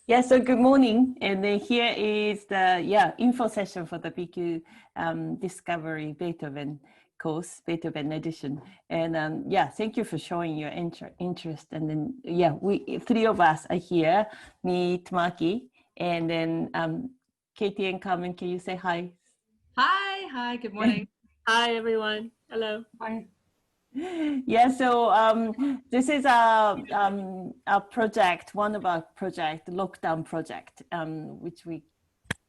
Yeah, so good morning. And then here is the info session for the PQ Discovery Beethoven course, Beethoven Edition. And thank you for showing your interest. And then, we three of us are here, me, Tamaki, and then Katie and Carmen, can you say hi? Hi, good morning. Hi, everyone. Hello. Hi. Yeah, so this is a project, one of our project, lockdown project, which we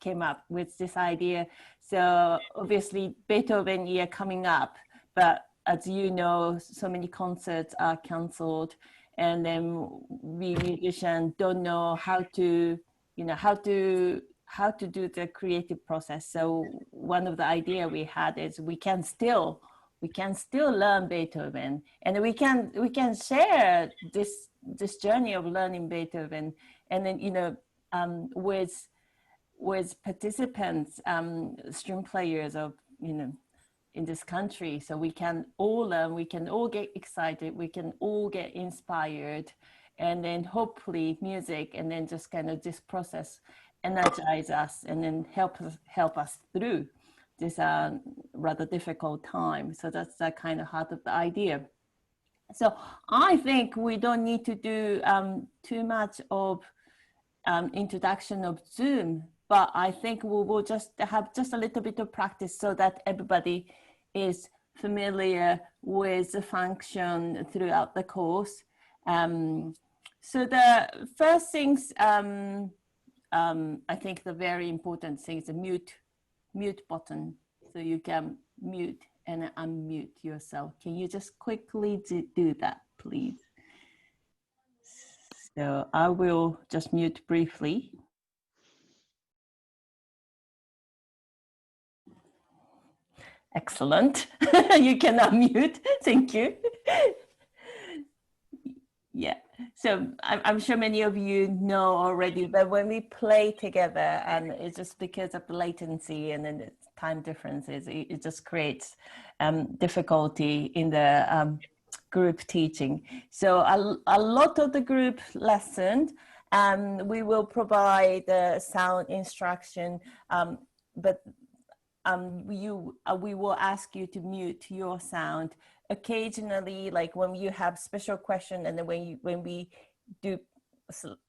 came up with this idea. So obviously Beethoven year coming up, but as you know, so many concerts are canceled, and then we musicians don't know how to, how to do the creative process. So one of the idea we had is we can still learn Beethoven, and we can share this journey of learning Beethoven, and then with participants, string players of in this country, so we can all learn, we can all get excited, we can all get inspired, and then hopefully music, and then just kind of this process energize us, and then help us through this rather difficult time. So that's the kind of heart of the idea. So I think we don't need to do too much of introduction of Zoom, but I think we will just have just a little bit of practice so that everybody is familiar with the function throughout the course. So the first things, I think the very important thing is the mute button, so you can mute and unmute yourself. Can you just quickly do that, please? So I will just mute briefly. Excellent. You can unmute. Thank you. Yeah. So I'm sure many of you know already, but when we play together, and it's just because of the latency and then the time differences, it just creates difficulty in the group teaching. So a lot of the group lessons, we will provide the sound instruction, but we will ask you to mute your sound occasionally, like when you have special question, and then when we do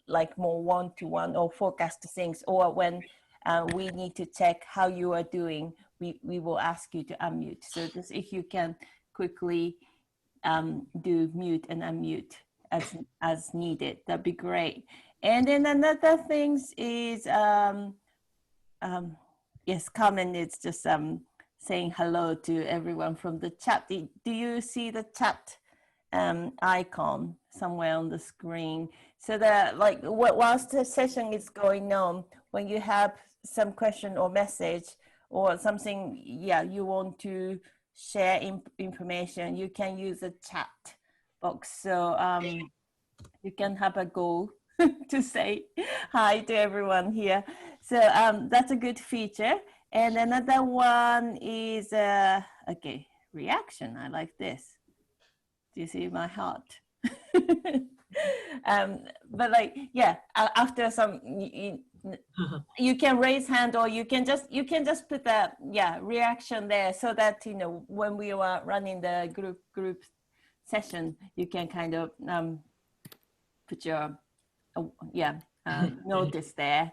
like more one-to-one or forecast things, or when we need to check how you are doing, we will ask you to unmute. So just if you can quickly do mute and unmute as needed, that'd be great. And then another things is yes, Carmen is just saying hello to everyone from the chat. Do you see the chat icon somewhere on the screen? So that like whilst the session is going on, when you have some question or message or something, you want to share information, you can use the chat box. So you can have a go to say hi to everyone here. So that's a good feature. And another one is, okay, reaction. I like this. Do you see my heart? But like, after some, you can raise hand, or you can just put the reaction there, so that when we are running the group session, you can kind of put your notice there.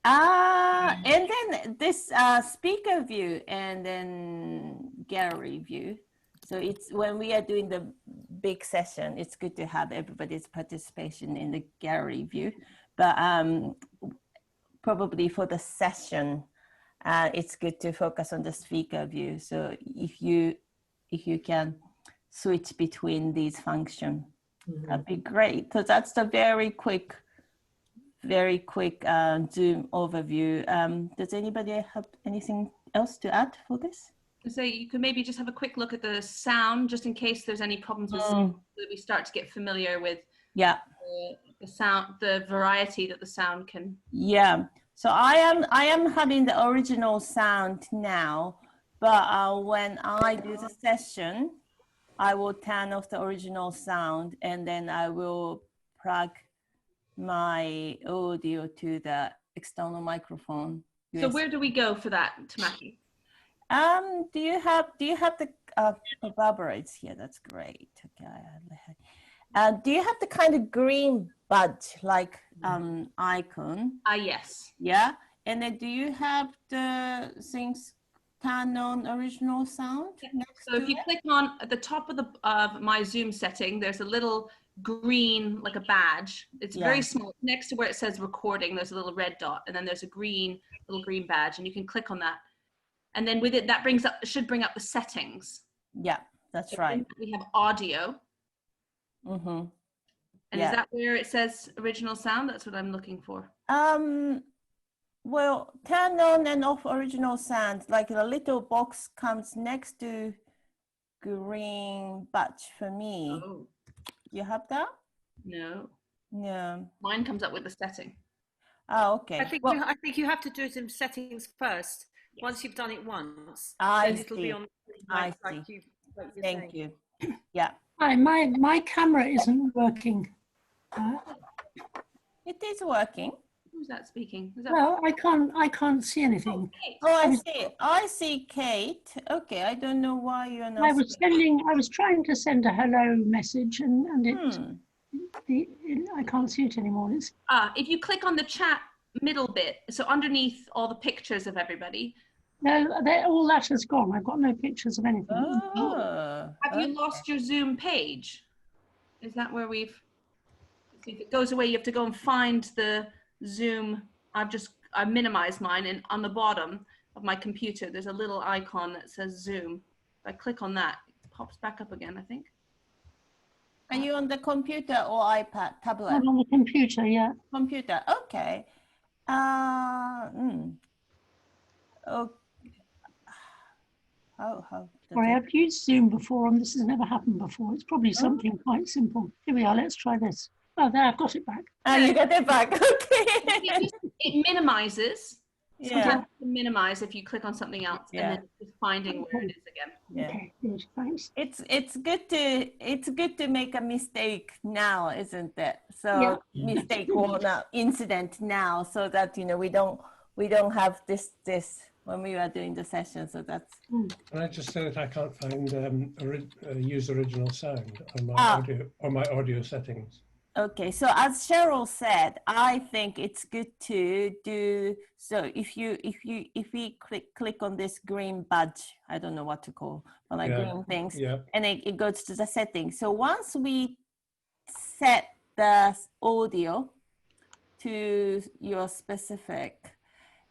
And then this speaker view and then gallery view. So it's when we are doing the big session, it's good to have everybody's participation in the gallery view. But probably for the session, it's good to focus on the speaker view. So if you can switch between these functions, that'd be great. So that's the very quick Zoom overview. Does anybody have anything else to add for this? So you could maybe just have a quick look at the sound, just in case there's any problems with sound, so that we start to get familiar with the sound, the variety that the sound can. Yeah. So I am having the original sound now, but when I do the session, I will turn off the original sound, and then I will plug my audio to the external microphone. So where do we go for that, Tamaki? Do you have the Barbara is here? That's great. Okay. Do you have the kind of green badge like icon? Yes. Yeah. And then do you have the things turn on original sound? So if you click on at the top of my Zoom setting, there's a little green, like a badge. It's very small. Next to where it says recording, there's a little red dot, and then there's a little green badge, and you can click on that. And then with it, that should bring up the settings. Yeah, that's right. We have audio. Mm-hmm. And is that where it says original sound? That's what I'm looking for. Well, turn on and off original sound, like a little box comes next to green badge for me. Oh. You have that? No. No. Mine comes up with the setting. Oh, okay. I think you have to do it in settings first. Yes. Once you've done it once, then it'll be on. I see. Thank you. Yeah. Hi, my camera isn't working. It is working. Who's that speaking? Well, I can't see anything. I see Kate. Okay, I don't know why you're not. I was trying to send a hello message and I can't see it anymore. If you click on the chat middle bit, so underneath all the pictures of everybody. No, all that has gone. I've got no pictures of anything. Have you lost your Zoom page? Is that where if it goes away, you have to go and find the Zoom. I minimized mine, and on the bottom of my computer, there's a little icon that says Zoom. If I click on that, it pops back up again, I think. Are you on the computer or iPad, tablet? I'm on the computer, yeah. Computer, okay. Sorry, I've used Zoom before and this has never happened before. It's probably something quite simple. Here we are, let's try this. Oh, there, I've got it back. Oh, you got it back, okay. It minimizes. Yeah. Sometimes you can minimize if you click on something else and then just finding where it is again. Yeah. Okay, good, thanks. It's good to make a mistake now, isn't it? So mistake or not incident now, so that we don't have this when we are doing the session. So that's. Can I just say that I can't find use original sound on my audio settings. Okay, so as Cheryl said, I think it's good to do so. If we click on this green badge, I don't know what to call, but like green things, and it goes to the settings. So once we set the audio to your specific,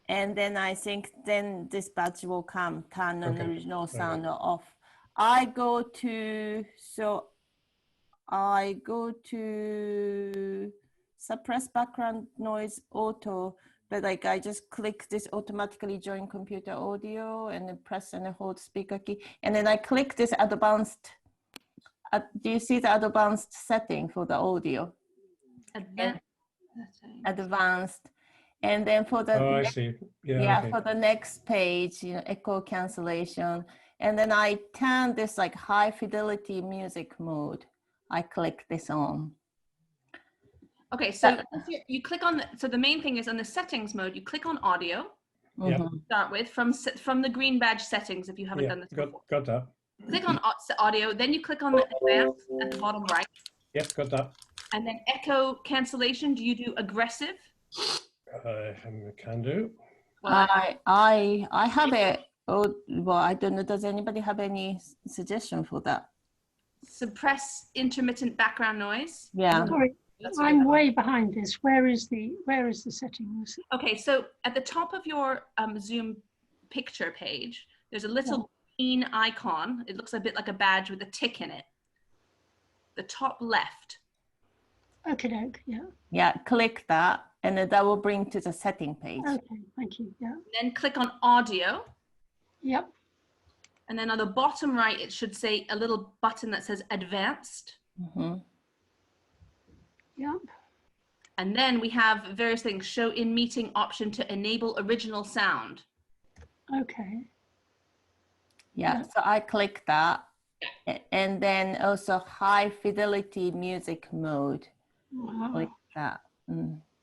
and then I think then this badge will come, turn on original sound or off. I go to suppress background noise auto, but like I just click this automatically join computer audio and then press and hold speaker key. And then I click this advanced, do you see the advanced setting for the audio? Advanced. And then for the I see. For the next page, echo cancellation. And then I turn this like high fidelity music mode. I click this on. Okay, so you click on so the main thing is on the settings mode, you click on audio. Start with from the green badge settings if you haven't done this before. Got that. Click on audio, then you click on the advanced at the bottom right. Yep, got that. And then echo cancellation, do you do aggressive? I can do. I have it. Oh, well, I don't know. Does anybody have any suggestion for that? Suppress intermittent background noise. Yeah. Sorry, I'm way behind this. Where is the settings? Okay, so at the top of your Zoom picture page, there's a little green icon. It looks a bit like a badge with a tick in it. The top left. Okay, Yeah, click that, and then that will bring to the setting page. Okay, thank you. Yeah. Then click on audio. Yep. And then on the bottom right, it should say a little button that says advanced. Yep. And then we have various things, show in meeting option to enable original sound. Okay. Yeah, so I click that. And then also high fidelity music mode. Wow. Click that.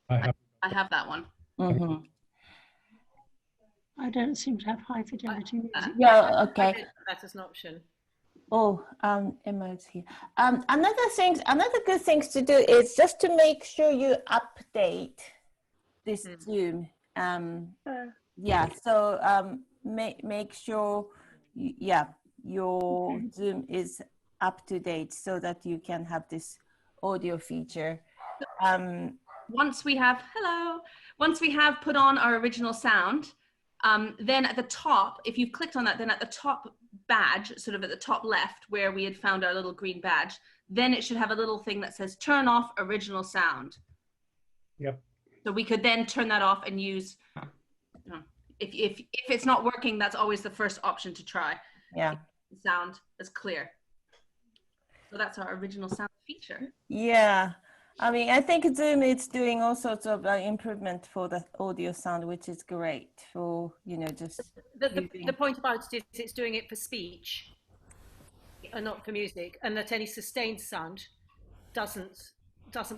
I have that one. Mm-hmm. I don't seem to have high fidelity music. Yeah, okay. I did that as an option. Oh, Emma's here. Another good thing to do is just to make sure you update this Zoom. Yeah, so make sure, your Zoom is up to date so that you can have this audio feature. Once we have put on our original sound, then at the top, if you've clicked on that, then at the top badge, sort of at the top left where we had found our little green badge, then it should have a little thing that says turn off original sound. Yep. So we could then turn that off and use, if it's not working, that's always the first option to try. Yeah. The sound is clear. So that's our original sound feature. Yeah. I mean, I think Zoom is doing all sorts of improvement for the audio sound, which is great for, just... The point about it is it's doing it for speech and not for music, and that any sustained sound doesn't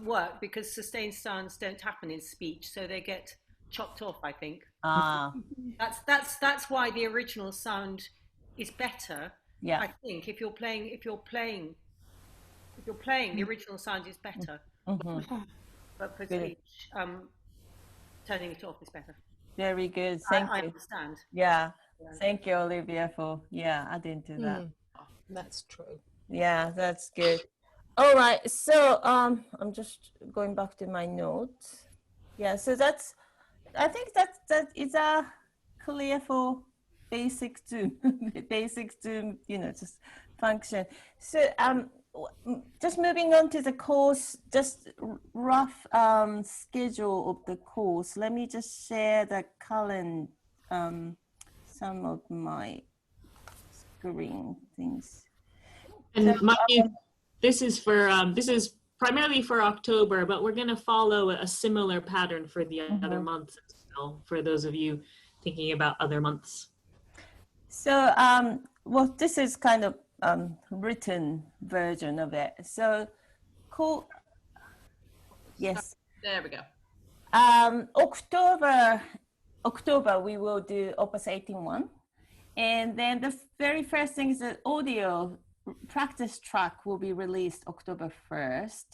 work because sustained sounds don't happen in speech, so they get chopped off, I think. That's why the original sound is better. Yeah. I think if you're playing, the original sound is better. But for speech, turning it off is better. Very good. Thank you. I understand. Yeah. Thank you, Olivia, for adding to that. That's true. Yeah, that's good. All right. So I'm just going back to my notes. Yeah. So I think that is clear for basic Zoom, just function. So just moving on to the course, just rough schedule of the course. Let me just share the calendar, some of my screen things. And this is primarily for October, but we're going to follow a similar pattern for the other months as well, for those of you thinking about other months. So, well, this is kind of written version of it. So, cool. Yes. There we go. October we will do Opus 18-1, and then the very first thing is that audio practice track will be released October 1st.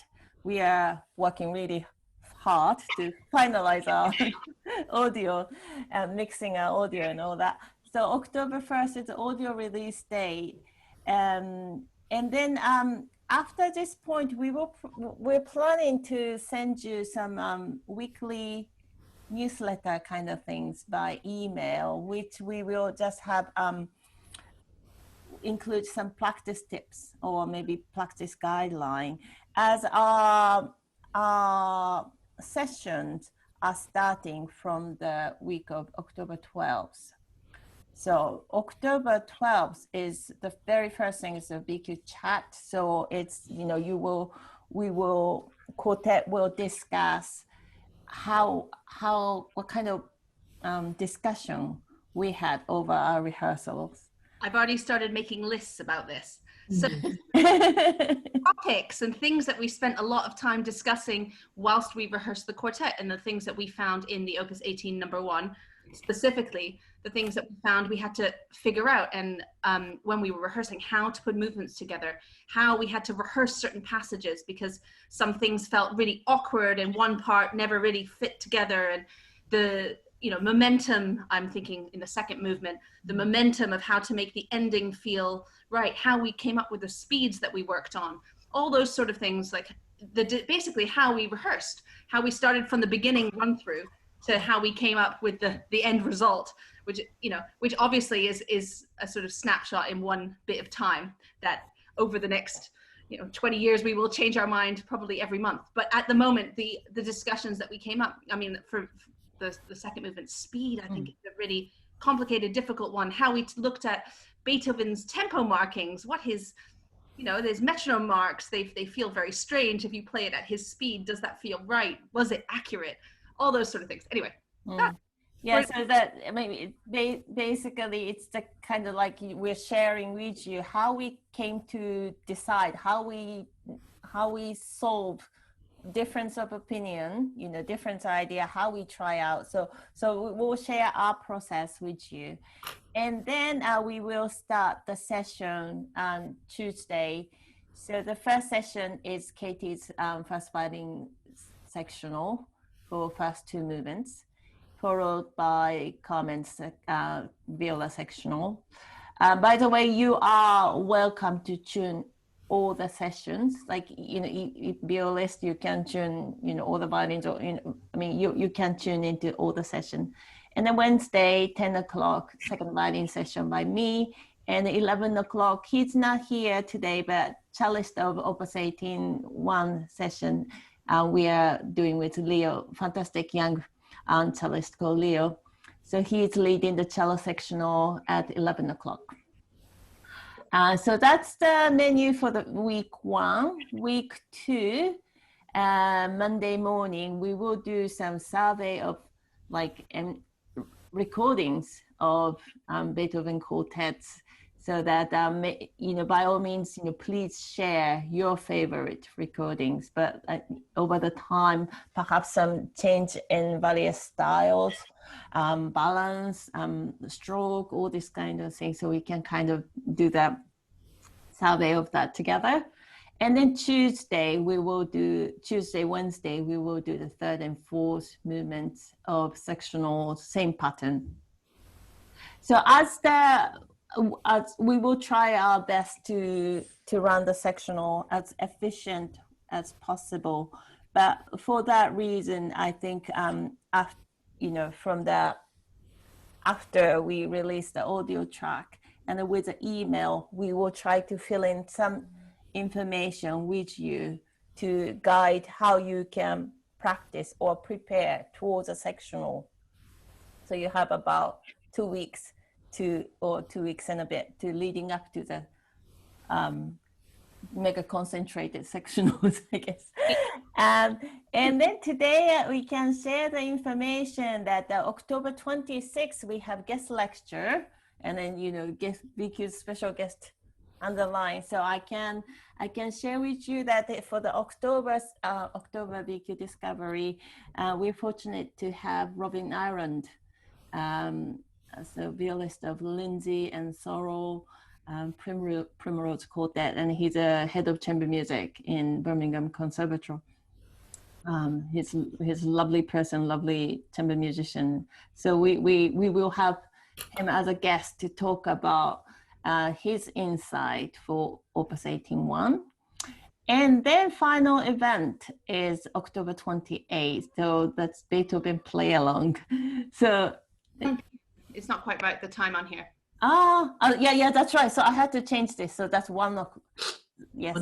We are working really hard to finalize our audio and mixing our audio and all that. So October 1st is the audio release date. And then after this point, we're planning to send you some weekly newsletter kind of things by email, which we will just have include some practice tips or maybe practice guideline, as our sessions are starting from the week of October 12th. So October 12th is the very first thing is a BQ chat. So it's, quartet will discuss what kind of discussion we had over our rehearsals. I've already started making lists about this. So topics and things that we spent a lot of time discussing whilst we rehearsed the quartet, and the things that we found in the Opus 18 #1, specifically the things that we found we had to figure out, and when we were rehearsing, how to put movements together, how we had to rehearse certain passages because some things felt really awkward and one part never really fit together, and the momentum, I'm thinking in the second movement, the momentum of how to make the ending feel right, how we came up with the speeds that we worked on, all those sort of things, like basically how we rehearsed, how we started from the beginning run through to how we came up with the end result, which obviously is a sort of snapshot in one bit of time, that over the next 20 years we will change our mind probably every month. But at the moment, the discussions that we came up, I mean, for the second movement, speed, I think is a really complicated, difficult one. How we looked at Beethoven's tempo markings, what his, there's metronome marks, they feel very strange if you play it at his speed. Does that feel right? Was it accurate? All those sort of things. Anyway. Yeah, so that, I mean, basically it's the kind of like we're sharing with you how we came to decide, how we solve difference of opinion, different idea how we try out. So we'll share our process with you, and then we will start the session on Tuesday. So the first session is Katie's first violin sectional for first two movements, followed by Carmen's viola sectional. By the way, you are welcome to tune all the sessions. Like, if violist, you can tune, all the violins, or, you can tune into all the session. And then Wednesday, 10 o'clock, second violin session by me. And 11 o'clock, he's not here today, but cellist of Opus 18-1 session we are doing with Leo, fantastic young cellist called Leo. So he's leading the cello sectional at 11 o'clock. So that's the menu for the week 1. Week 2, Monday morning, we will do some survey of recordings of Beethoven quartets, so that by all means, please share your favorite recordings. But over the time, perhaps some change in various styles, balance, stroke, all this kind of thing, so we can kind of do that survey of that together. And then Wednesday, we will do the third and fourth movements of sectional, same pattern. So as we will try our best to run the sectional as efficient as possible. But for that reason, I think after we release the audio track and with the email, we will try to fill in some information with you to guide how you can practice or prepare towards a sectional. So you have about 2 weeks or 2 weeks and a bit to leading up to the mega concentrated sectionals, I guess. And then today we can share the information that October 26th we have guest lecture, and then guest VQ's special guest underline. So I can share with you that for the October VQ Discovery, we're fortunate to have Robin Ireland, so violist of Lindsay and Sorrel, Primrose Quartet, and he's a head of chamber music in Birmingham Conservatory. He's a lovely person, lovely chamber musician. So we will have him as a guest to talk about his insight for Opus 18-1. And then final event is October 28th. So that's Beethoven Play Along. So it's not quite right, the time on here. Yeah, that's right. So I had to change this. So that's 1 o'clock. Yes.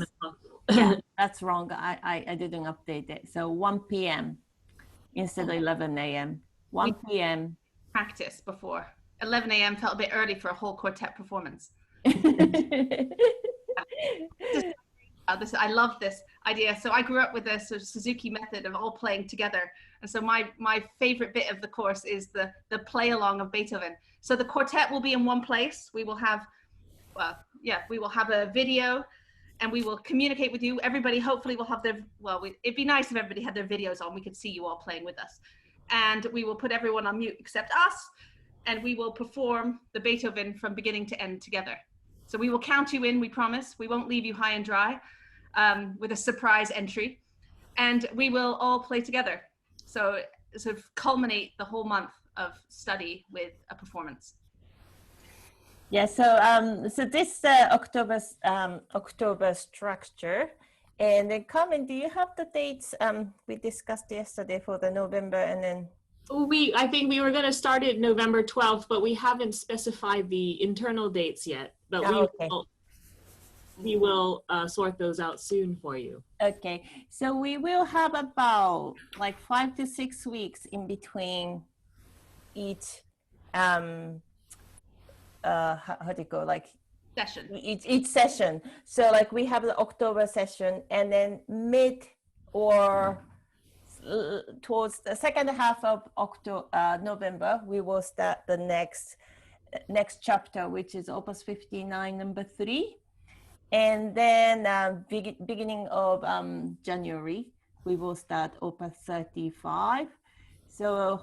Yeah, that's wrong. I didn't update it. So 1 p.m. instead of 11 a.m. 1 p.m. Practice before. 11 a.m. felt a bit early for a whole quartet performance. I love this idea. So I grew up with a sort of Suzuki method of all playing together. And so my favorite bit of the course is the play along of Beethoven. So the quartet will be in one place. We will have, we will have a video and we will communicate with you. Everybody hopefully will have it'd be nice if everybody had their videos on. We could see you all playing with us. And we will put everyone on mute except us. And we will perform the Beethoven from beginning to end together. So we will count you in, we promise. We won't leave you high and dry with a surprise entry. And we will all play together. So sort of culminate the whole month of study with a performance. Yeah, so this October structure. And then Carmen, do you have the dates we discussed yesterday for the November and then? I think we were going to start it November 12th, but we haven't specified the internal dates yet. But we will sort those out soon for you. Okay, so we will have about 5 to 6 weeks in between each how do you go session? Each session. So we have the October session, and then mid or towards the second half of November, we will start the next chapter, which is Opus 59, number 3. And then beginning of January, we will start Opus 35. So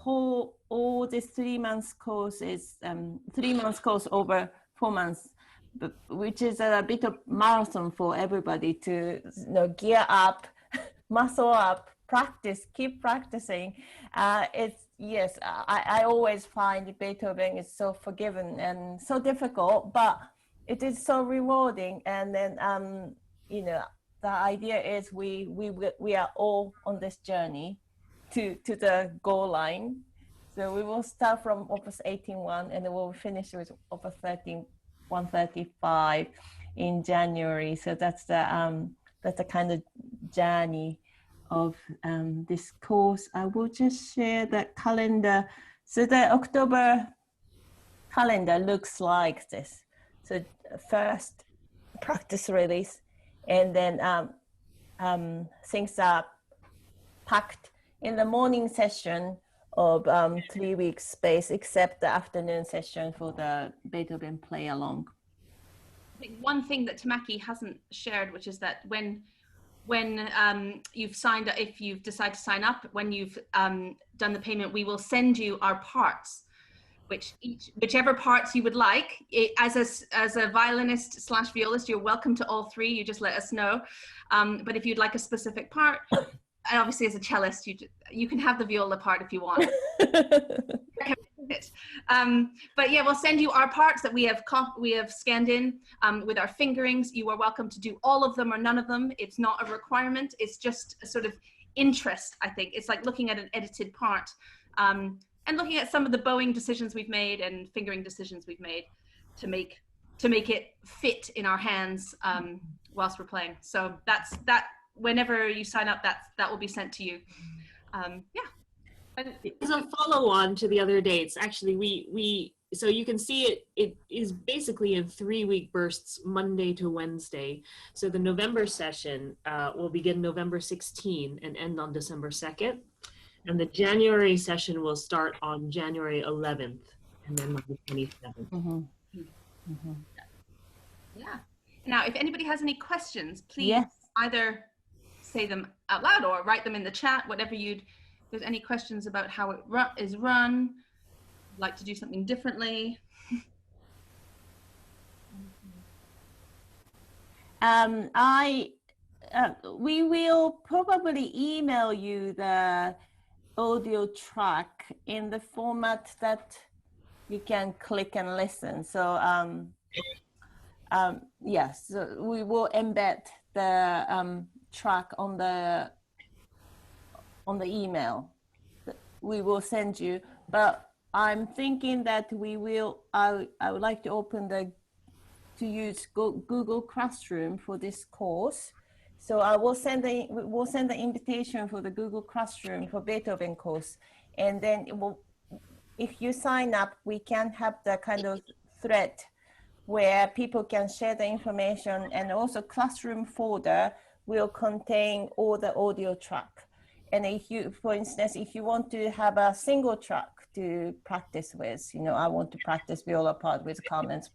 all this 3 months course is 3 months course over 4 months, which is a bit of marathon for everybody to gear up, muscle up, practice, keep practicing. Yes, I always find Beethoven is so forgiving and so difficult, but it is so rewarding. And then the idea is we are all on this journey to the goal line. So we will start from Opus 18.1 and then we'll finish with Opus 135 in January. So that's the kind of journey of this course. I will just share the calendar. So the October calendar looks like this. So first practice release, and then things are packed in the morning session of 3 weeks space, except the afternoon session for the Beethoven play along. I think one thing that Tamaki hasn't shared, which is that when you've signed up, if you've decided to sign up, when you've done the payment, we will send you our parts, whichever parts you would like. As a violinist / violist, you're welcome to all three. You just let us know. But if you'd like a specific part, and obviously as a cellist, you can have the viola part if you want. But yeah, we'll send you our parts that we have scanned in with our fingerings. You are welcome to do all of them or none of them. It's not a requirement. It's just a sort of interest, I think. It's like looking at an edited part and looking at some of the bowing decisions we've made and fingering decisions we've made to make it fit in our hands whilst we're playing. So that's that. Whenever you sign up, that will be sent to you. Yeah. And as a follow-on to the other dates, actually, so you can see it is basically in 3-week bursts, Monday to Wednesday. So the November session will begin November 16 and end on December 2nd. And the January session will start on January 11th and then on the 27th. Mm-hmm. Mm-hmm. Yeah. Now, if anybody has any questions, please either say them out loud or write them in the chat, whatever if there's any questions about how it is run, like to do something differently. We will probably email you the audio track in the format that you can click and listen. So yes, so we will embed the track on the email that we will send you. But I'm thinking that I would like to use Google Classroom for this course. So I will send the invitation for the Google Classroom for Beethoven course, and then if you sign up, we can have the kind of thread where people can share the information, and also Classroom folder will contain all the audio track. And if you, for instance, if you want to have a single track to practice with, I want to practice viola part with Carmen's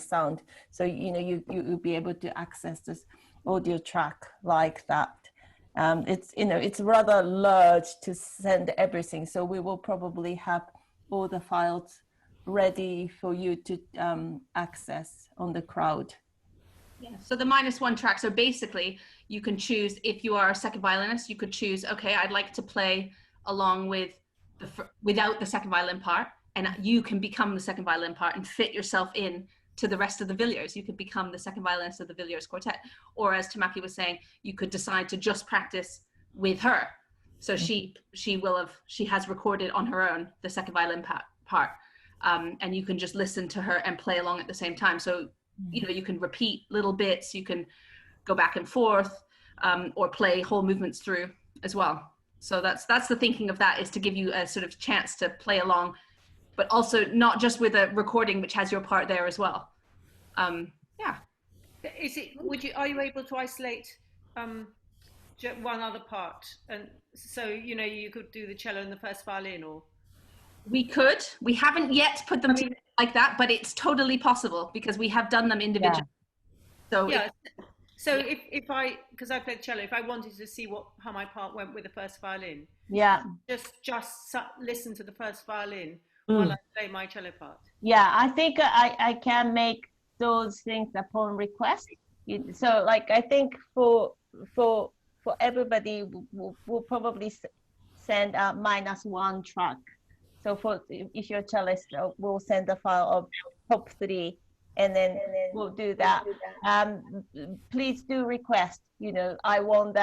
sound. So, you'll be able to access this audio track like that. It's rather large to send everything. So we will probably have all the files ready for you to access on the crowd. Yeah, so the -1 track. So basically you can choose, if you are a second violinist, you could choose, okay, I'd like to play along with without the second violin part, and you can become the second violin part and fit yourself in to the rest of the Villiers. You could become the second violinist of the Villiers Quartet. Or as Tamaki was saying, you could decide to just practice with her. So she has recorded on her own the second violin part. And you can just listen to her and play along at the same time. So, you can repeat little bits, you can go back and forth, or play whole movements through as well. So that's the thinking of that, is to give you a sort of chance to play along, but also not just with a recording which has your part there as well. Yeah. Are you able to isolate one other part, and so you could do the cello and the first violin? Or we could. We haven't yet put them together like that, but it's totally possible because we have done them individually. Yeah. So So if I, because I played cello, if I wanted to see how my part went with the first violin, Yeah. just listen to the first violin while I play my cello part. Yeah, I think I can make those things upon request. So like I think for everybody, we'll probably send a -1 track. So if you're a cellist, we'll send a file of top 3, and then we'll do that. Please do request. I want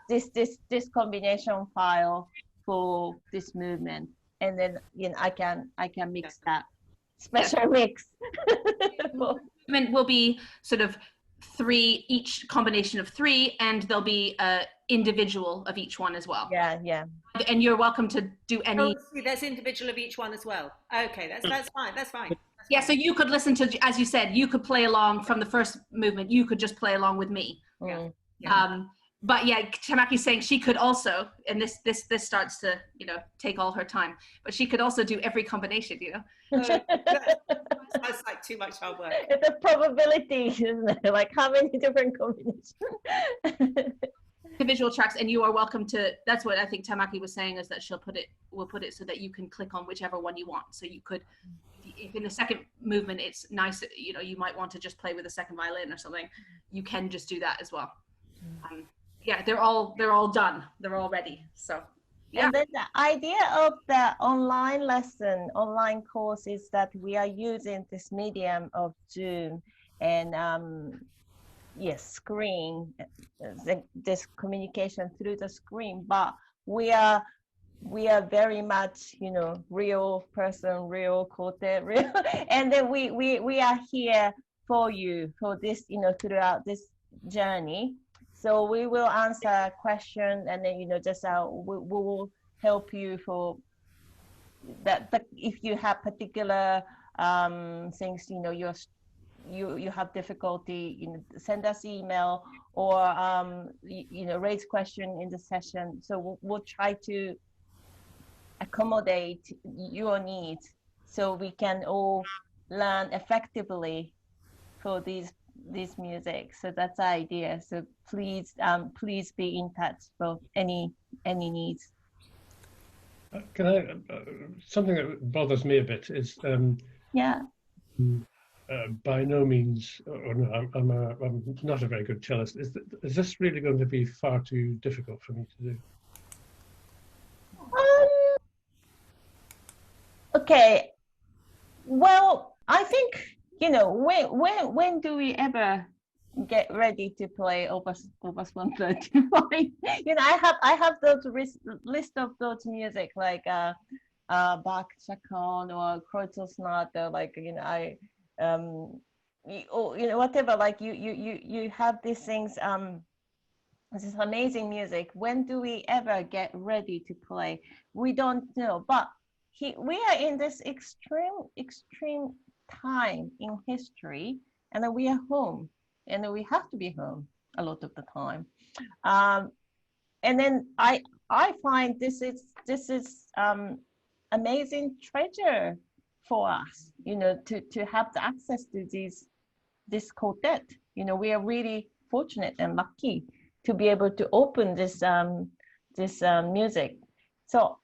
this combination file for this movement, and then I can mix that special mix. Movement will be sort of 3, each combination of 3, and there'll be individual of each one as well. Yeah. And you're welcome to do any. Oh, there's individual of each one as well. Okay, that's fine. Yeah, so you could listen to, as you said, you could play along from the first movement. You could just play along with me. But yeah, Tamaki's saying she could also, and this starts to take all her time, but she could also do every combination. That's like too much hard work. It's a probability, isn't it? Like how many different combinations? Individual tracks, and you are welcome to. That's what I think Tamaki was saying, is that we'll put it so that you can click on whichever one you want. So you could, if in the second movement it's nice, you might want to just play with the second violin or something, you can just do that as well. Yeah, they're all done. They're all ready. So yeah. And then the idea of the online course is that we are using this medium of Zoom and screen, this communication through the screen, but we are very much real person, real quartet, real, and then we are here for you for this throughout this journey. So we will answer a question, and then we will help you for that. But if you have particular things, you have difficulty, send us email or raise question in the session. So we'll try to accommodate your needs so we can all learn effectively for these music. So that's the idea. So please be in touch for any needs. Can I something that bothers me a bit is by no means, I'm not a very good cellist. Is this really going to be far too difficult for me to do? Okay. Well, I think when do we ever get ready to play Opus 135? I have those list of those music like Bach Chaconne or Kreutzer Sonata, like whatever, like you have these things, this is amazing music. When do we ever get ready to play? We don't know, but we are in this extreme time in history, and then we are home, and then we have to be home a lot of the time, and then I find this is amazing treasure for us, to have the access to this quartet. We are really fortunate and lucky to be able to open this music. So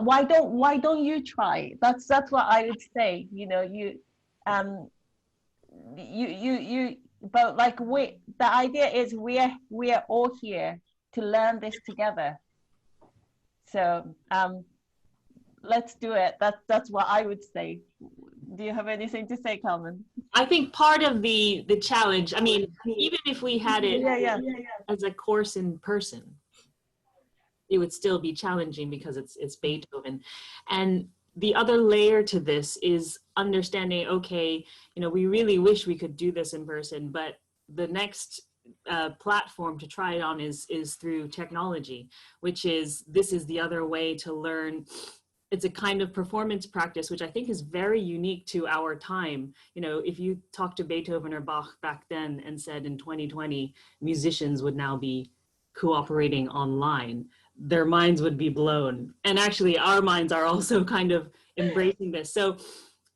why don't you try? That's what I would say. But like the idea is we are all here to learn this together. So let's do it. That's what I would say. Do you have anything to say, Carmen? I think part of the challenge, I mean, even if we had it as a course in person, it would still be challenging because it's Beethoven. And the other layer to this is understanding, okay, we really wish we could do this in person, but the next platform to try it on is through technology, this is the other way to learn. It's a kind of performance practice, which I think is very unique to our time. If you talk to Beethoven or Bach back then and said in 2020, musicians would now be cooperating online, their minds would be blown. And actually our minds are also kind of embracing this. So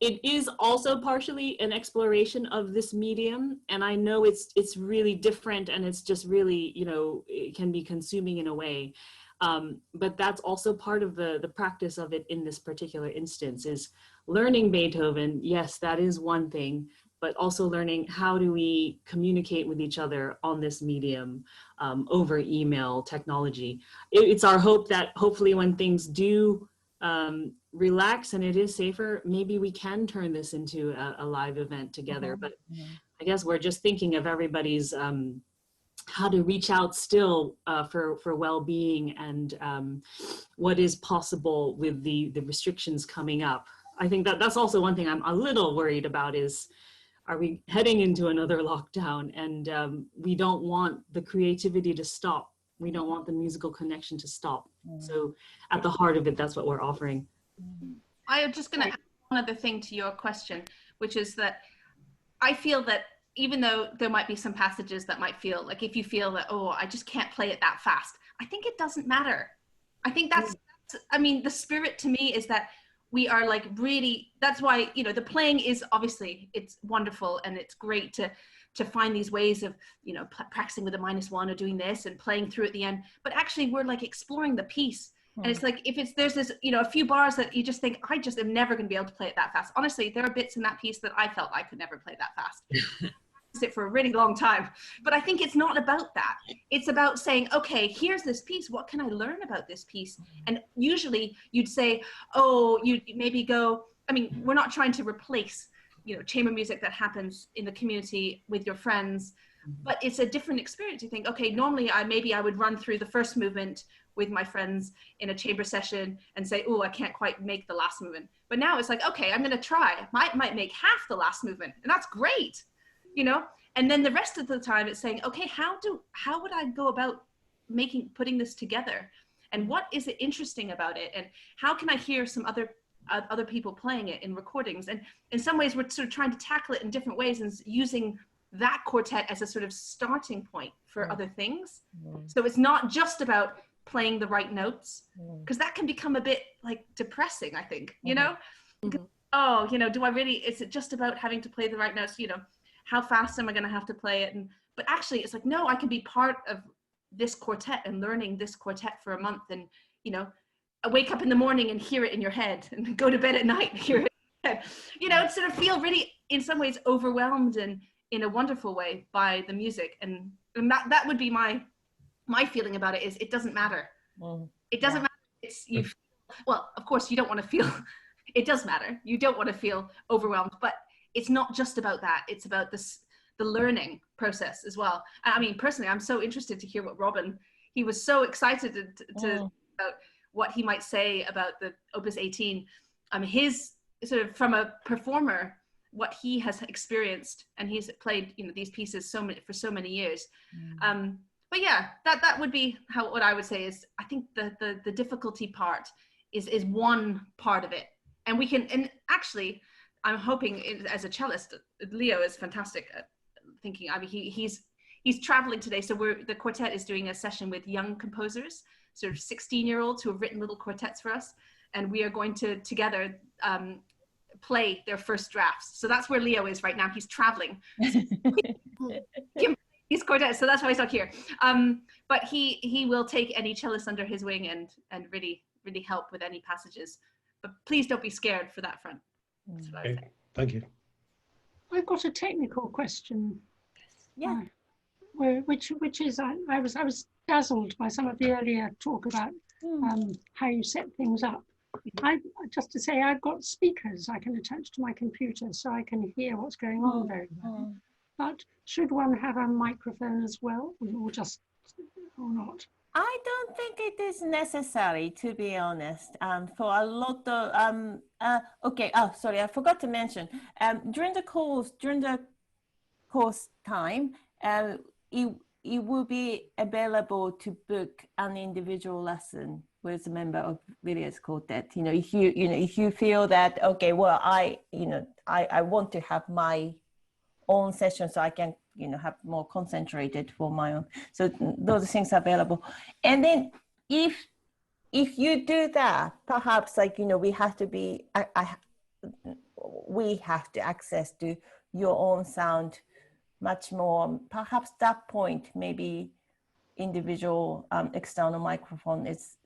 it is also partially an exploration of this medium, and I know it's really different, and it's just really, you know, it can be consuming in a way. But that's also part of the practice of it in this particular instance, is learning Beethoven. Yes, that is one thing, but also learning how do we communicate with each other on this medium, over email technology. It's our hope that hopefully when things do relax and it is safer, maybe we can turn this into a live event together. But I guess we're just thinking of everybody's how to reach out still for well-being, and what is possible with the restrictions coming up. I think that's also one thing I'm a little worried about, is are we heading into another lockdown? And we don't want the creativity to stop. We don't want the musical connection to stop. So at the heart of it, that's what we're offering. I am just going to add one other thing to your question, which is that I feel that even though there might be some passages that might feel like, if you feel that, oh, I just can't play it that fast, I think it doesn't matter. I think that's I mean, the spirit to me is that we are like really, that's why, you know, the playing is obviously, it's wonderful and it's great to find these ways of, you know, practicing with a -1 or doing this and playing through at the end. But actually we're like exploring the piece. And it's like, if there's this, you know, a few bars that you just think, I just am never going to be able to play it that fast. Honestly, there are bits in that piece that I felt I could never play that fast. It for a really long time. But I think it's not about that. It's about saying, okay, here's this piece. What can I learn about this piece? And usually you'd say, oh, you maybe go, I mean, we're not trying to replace, you know, chamber music that happens in the community with your friends, but it's a different experience. You think, okay, normally maybe I would run through the first movement with my friends in a chamber session and say, oh, I can't quite make the last movement. But now it's like, okay, I'm going to try. I might make half the last movement, and that's great, you know? And then the rest of the time it's saying, okay, how would I go about putting this together? And what is it interesting about it? And how can I hear some other people playing it in recordings? And in some ways we're sort of trying to tackle it in different ways and using that quartet as a sort of starting point for other things. So it's not just about playing the right notes, because that can become a bit like depressing, I think, you know? Oh, you know, is it just about having to play the right notes? You know, how fast am I going to have to play it? But actually it's like, no, I can be part of this quartet and learning this quartet for a month, and, you know, I wake up in the morning and hear it in your head, and go to bed at night and hear it in your head. You know, sort of feel really, in some ways, overwhelmed and in a wonderful way by the music. And that would be my feeling about it, is it doesn't matter. It doesn't matter. It's you. Well, of course you don't want to feel, it does matter. You don't want to feel overwhelmed, but it's not just about that. It's about the learning process as well. I mean, personally, I'm so interested to hear what Robin, he was so excited to about what he might say about the Opus 18. His sort of, from a performer, what he has experienced, and he's played, you know, these pieces for so many years. But yeah, that would be what I would say is, I think the difficulty part is one part of it. And we can, and actually, I'm hoping as a cellist, Leo is fantastic at thinking. I mean, he's traveling today. So the quartet is doing a session with young composers, sort of 16-year-olds who have written little quartets for us. And we are going to together play their first drafts. So that's where Leo is right now. He's traveling. He's quartet, so that's why he's not here. But he will take any cellist under his wing and really, really help with any passages. But please don't be scared for that front. Okay. Thank you. I've got a technical question. Yeah. Which is, I was dazzled by some of the earlier talk about how you set things up. Just to say, I've got speakers I can attach to my computer so I can hear what's going on very well. But should one have a microphone as well, or not? I don't think it is necessary, to be honest. For a lot of okay. Oh, sorry, I forgot to mention. During the course time, it will be available to book an individual lesson with a member of Villiers Quartet. You know, if you feel that, okay, well, I want to have my own session so I can, have more concentrated for my own. So those things are available. And then if you do that, perhaps we have to be, we have to access to your own sound much more. Perhaps that point, maybe individual external microphone is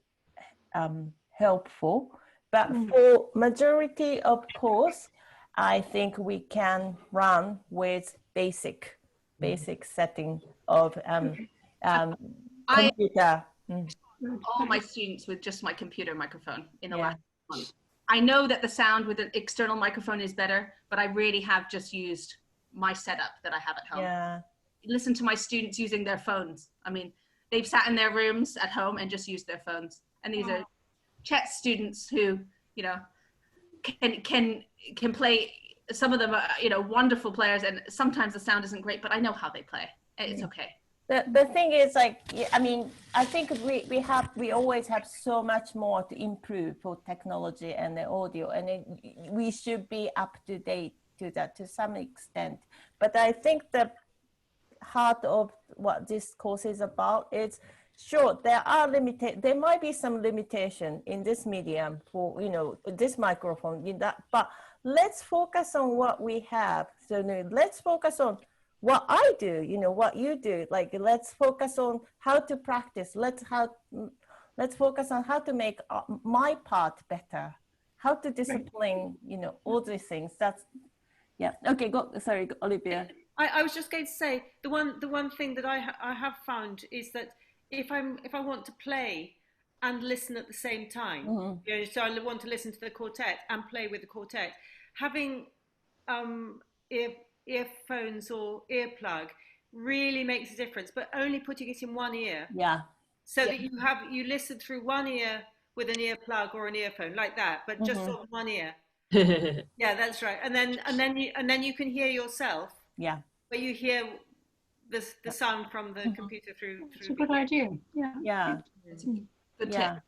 helpful. But for majority of course, I think we can run with basic setting of computer. All my students with just my computer microphone in the last month. I know that the sound with an external microphone is better, but I really have just used my setup that I have at home. Yeah. Listen to my students using their phones. I mean, they've sat in their rooms at home and just used their phones. And these are Chet students who, you know, can play. Some of them are, you know, wonderful players, and sometimes the sound isn't great, but I know how they play. It's okay. The thing is, like, I mean, I think we always have so much more to improve for technology and the audio, and we should be up to date to that to some extent. But I think the heart of what this course is about is, sure, there might be some limitation in this medium for, you know, this microphone in that, but let's focus on what we have. So let's focus on what I do, you know, what you do. Like, let's focus on how to practice. Let's focus on how to make my part better, how to discipline, you know, all these things. That's, yeah. Okay, sorry, Olivia. I was just going to say, the one thing that I have found is that if I want to play and listen at the same time, you know, so I want to listen to the quartet and play with the quartet, having earphones or earplug really makes a difference, but only putting it in one ear. Yeah. So that you listen through one ear with an earplug or an earphone like that, but just on one ear. Yeah, that's right. And then you can hear yourself. Yeah. But you hear the sound from the computer through. It's a good idea. Yeah. Yeah. Good tip.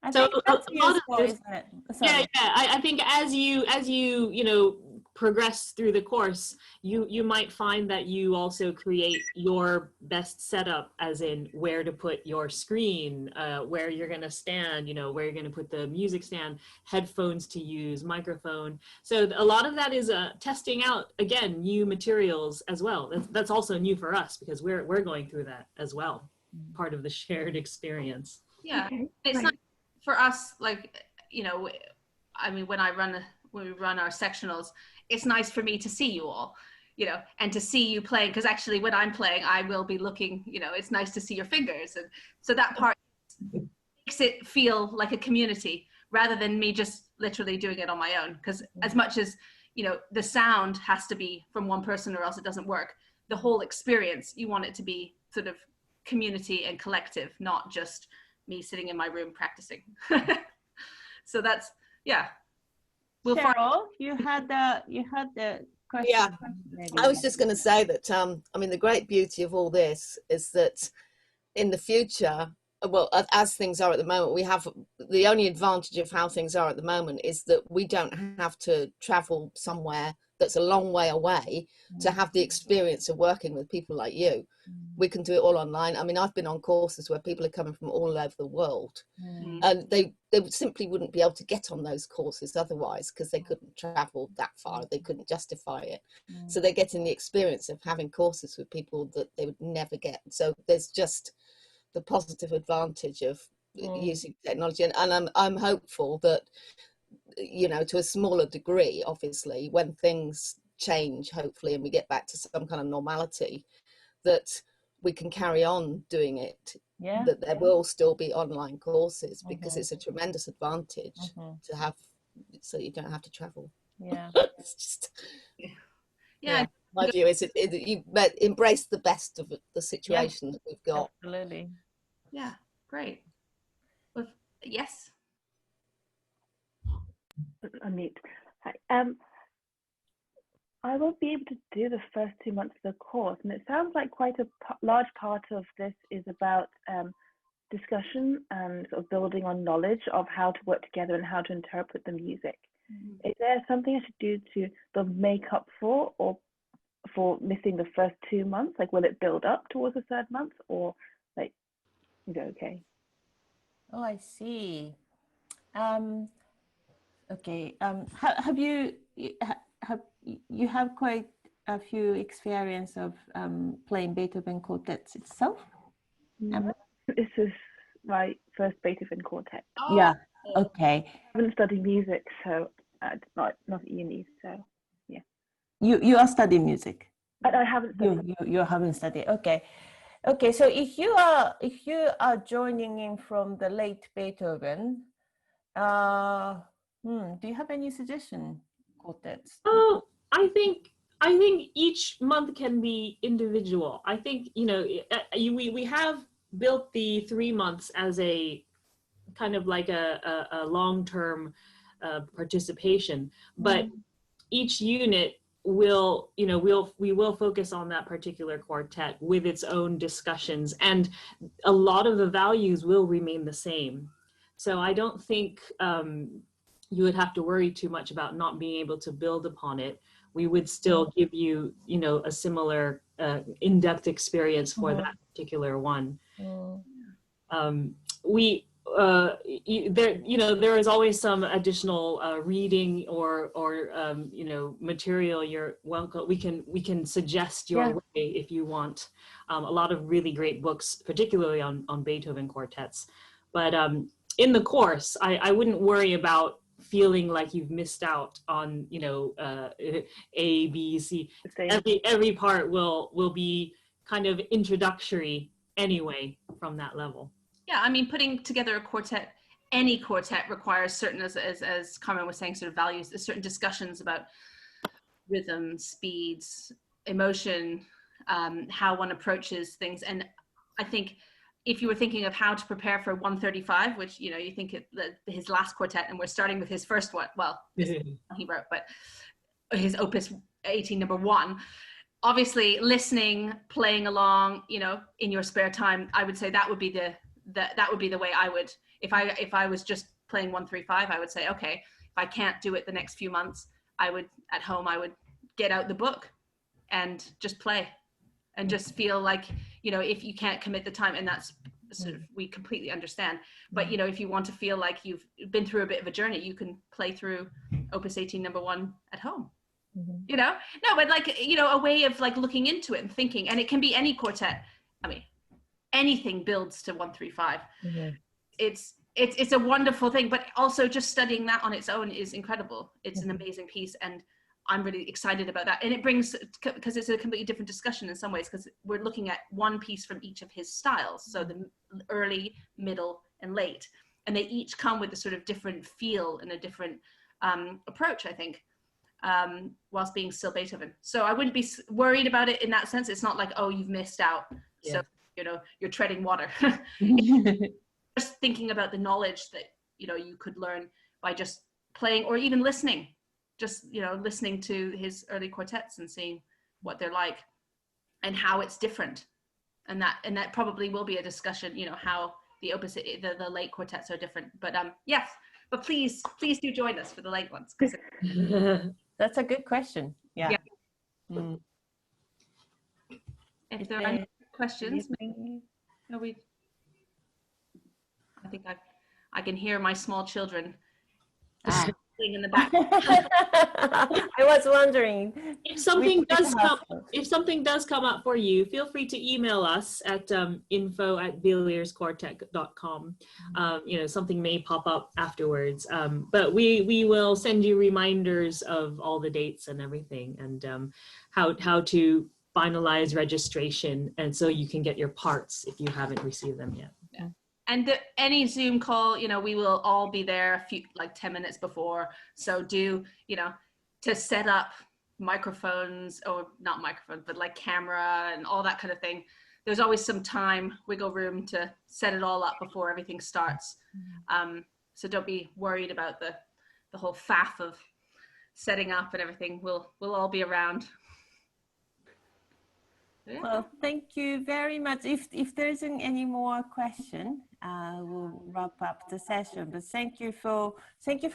I So think that's useful, this, isn't it? Sorry. I think as you know, progress through the course, you might find that you also create your best setup, as in where to put your screen, where you're going to stand, you know, where you're going to put the music stand, headphones to use, microphone. So a lot of that is testing out, again, new materials as well. That's also new for us because we're going through that as well, part of the shared experience. Yeah, Okay, it's not for us, like, you know, I mean, when we run our sectionals, it's nice for me to see you all, you know, and to see you playing, because actually when I'm playing, I will be looking, you know, it's nice to see your fingers. And so that part makes it feel like a community rather than me just literally doing it on my own. Because as much as, you know, the sound has to be from one person or else it doesn't work, the whole experience, you want it to be sort of community and collective, not just me sitting in my room practicing. So that's, yeah. Cheryl, you had the question. Yeah, I was just going to say that, I mean, the great beauty of all this is that in the future, well, as things are at the moment, we have the only advantage of how things are at the moment is that we don't have to travel somewhere that's a long way away to have the experience of working with people like you. We can do it all online. I mean, I've been on courses where people are coming from all over the world, and they simply wouldn't be able to get on those courses otherwise because they couldn't travel that far. They couldn't justify it. So they're getting the experience of having courses with people that they would never get. So there's just the positive advantage of using technology, and I'm hopeful that, you know, to a smaller degree, obviously, when things change, hopefully, and we get back to some kind of normality, that we can carry on doing it. Yeah. That there will still be online courses because it's a tremendous advantage to have, so you don't have to travel. Yeah. It's just, yeah. My view is you embrace the best of the situation that we've got. Absolutely. Yeah, great. Yes. Unmute. Hi. I won't be able to do the first 2 months of the course, and it sounds like quite a large part of this is about discussion and sort of building on knowledge of how to work together and how to interpret the music. Is there something I should do to make up for, or for missing the first 2 months? Like, will it build up towards the third month, or like, is it okay? Oh, I see. Okay. Have you have quite a few experience of playing Beethoven quartets itself? Emma? This is my first Beethoven quartet. Yeah. Okay. I haven't studied music, so not at uni. So yeah. You are studying music. I haven't studied. You haven't studied. Okay. Okay. So if you are joining in from the late Beethoven, do you have any suggestion quartets? Oh, I think each month can be individual. I think we have built the 3 months as a kind of like a long-term participation, but each unit will we will focus on that particular quartet with its own discussions, and a lot of the values will remain the same. So I don't think you would have to worry too much about not being able to build upon it. We would still give you a similar in-depth experience for that particular one. There is always some additional reading or material you're welcome. We can suggest your way if you want. A lot of really great books, particularly on Beethoven quartets. But in the course, I wouldn't worry about feeling like you've missed out on A, B, C. Every part will be kind of introductory anyway from that level. Yeah, I mean, putting together a quartet, any quartet requires certain, as Carmen was saying, sort of values, certain discussions about rhythm, speeds, emotion, how one approaches things. And I think if you were thinking of how to prepare for 135, which, you think his last quartet, and we're starting with his first one, well, he wrote, but his opus 18 number 1, obviously listening, playing along, in your spare time, I would say that would be the way I would, if I was just playing 135, I would say, okay, if I can't do it the next few months, I would get out the book and just play and just feel like, if you can't commit the time, and that's sort of, we completely understand, but if you want to feel like you've been through a bit of a journey, you can play through opus 18 number 1 at home. No, but a way of looking into it and thinking, and it can be any quartet. I mean, anything builds to 135. It's a wonderful thing, but also just studying that on its own is incredible. It's an amazing piece, and I'm really excited about that. And it brings, because it's a completely different discussion in some ways, because we're looking at one piece from each of his styles, so the early, middle, and late, and they each come with a sort of different feel and a different approach, I think, whilst being still Beethoven. So I wouldn't be worried about it in that sense. It's not like, oh, you've missed out, so you're treading water. Just thinking about the knowledge that you could learn by just playing or even listening, just listening to his early quartets and seeing what they're like and how it's different, and that probably will be a discussion, how the the late quartets are different. But yes, but please do join us for the late ones, because that's a good question. Yeah. If there are any questions, I think I can hear my small children in the back. I was wondering if something does come up for you, feel free to email us at info@villiersquartet.com. Something may pop up afterwards, but we will send you reminders of all the dates and everything, and how to finalize registration, and so you can get your parts if you haven't received them yet. Yeah. And any Zoom call, we will all be there a few, 10 minutes before. So to set up microphones, or not microphones, but camera and all that kind of thing. There's always some time, wiggle room to set it all up before everything starts. So don't be worried about the whole faff of setting up and everything. We'll all be around. Yeah. Well, thank you very much. If there isn't any more question, we'll wrap up the session. But thank you for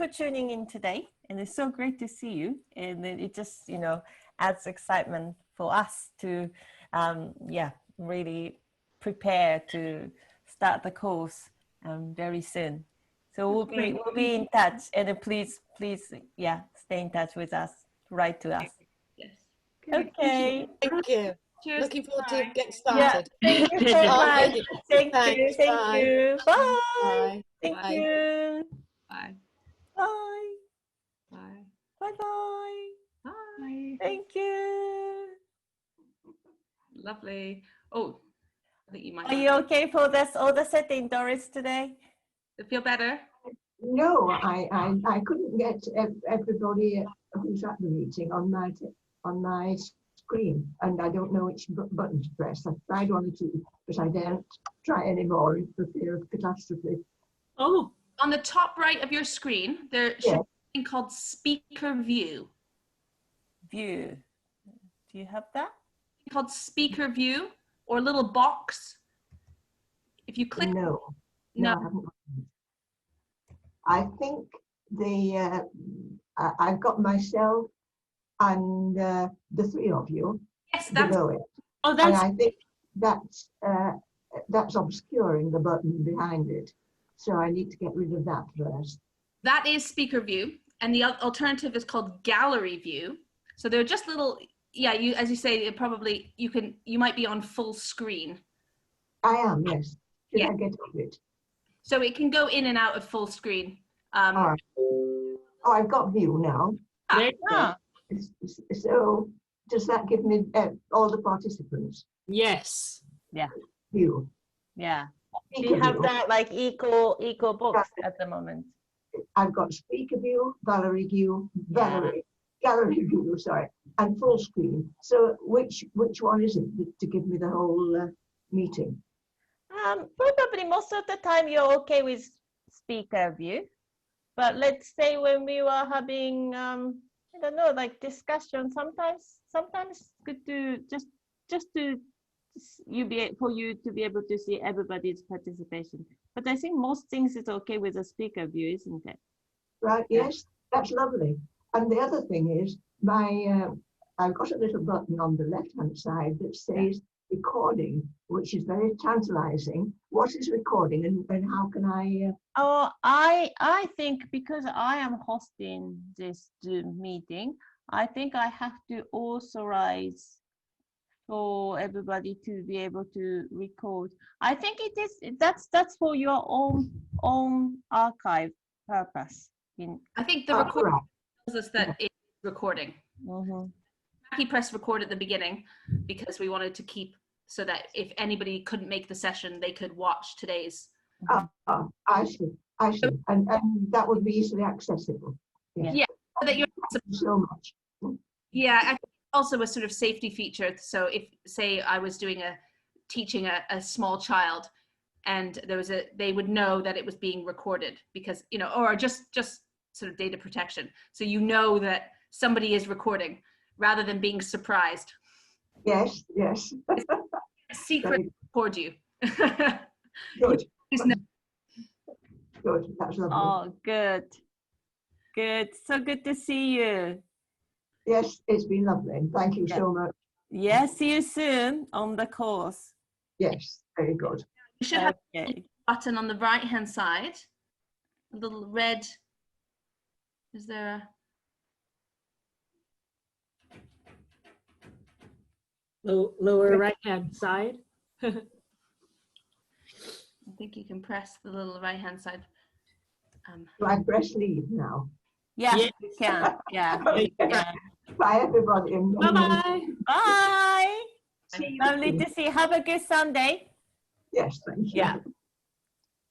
tuning in today, and it's so great to see you. And it just adds excitement for us to really prepare to start the course very soon. So we'll be in touch, and please, yeah, stay in touch with us. Write to us. Yes. Okay. Thank you. Cheers. Looking forward to Bye. getting Yeah. started. Thank you so much. Alrighty. Thank you. Thanks. Thank Bye. you. Bye. Bye. Thank Bye. you. Bye. Bye. Bye. Bye. Bye. Bye. Thank you. Lovely. Oh, I think you might. Are you okay for this all the setting, Doris, today? Feel better? No, I couldn't get everybody who's at the meeting on my screen, and I don't know which button to press. I've tried one or two, but I daren't try anymore for fear of catastrophe. Oh, On the top right of your screen, there should be something called Speaker View. View. Do you have that? Called Speaker View, or a little box. If you click. No, I haven't. I think I've got myself and the three of you Yes, that's. below it. oh, And that's I think that's obscuring the button behind it. So I need to get rid of that first. That is Speaker View, and the alternative is called Gallery View. So they're just little. Yeah, you, as you say, probably you might be on full screen. I am, yes. Should Yeah. I get off it? So it can go in and out of full screen. All right. Oh, I've got view now. there you go. Ah, So does that give me all the participants Yes. view? yeah. Do Speaker you have view. that like equal books at the moment? I've got speaker view, gallery view, gallery view, sorry, and full screen. So which one is it to give me the whole meeting? Probably most of the time you're okay with speaker view, but let's say when we were having I don't know, like discussion, sometimes it's good to just to for you to be able to see everybody's participation. But I think most things is okay with a speaker view, isn't it? Right, yes, that's lovely. And the other thing is I've got a little button on the left-hand side that says recording, which is very tantalizing. What is recording and how can I? Oh, I think because I am hosting this Zoom meeting, I think I have to authorize for everybody to be able to record. I think that's for your own archive purpose. I think the recording right. tells us that it's recording. Mackie pressed record at the beginning because we wanted to keep so that if anybody couldn't make the session, they could watch today's. I see. And that would be easily accessible. Yeah, so that you're. Thank you so much. Yeah, I think also a sort of safety feature. So if, say, I was teaching a small child, and they would know that it was being recorded because, or just sort of data protection. So that somebody is recording rather than being surprised. Yes. Secret record you. Good. No. Good. That's lovely. Oh, good. So good to see you. Yes, it's been lovely. Thank you so much. Yeah, see you soon on the course. Yes, very good. You should have Okay. a button on the right-hand side. A little red. Is there a? Lower right-hand side. I think you can press the little right-hand side. Do I press leave now? Yes, Yes. you can. Yeah. Bye, everybody. Bye-bye. Bye. See you Lovely soon. to see you. Have a good Sunday. Yes, thank you. Yeah.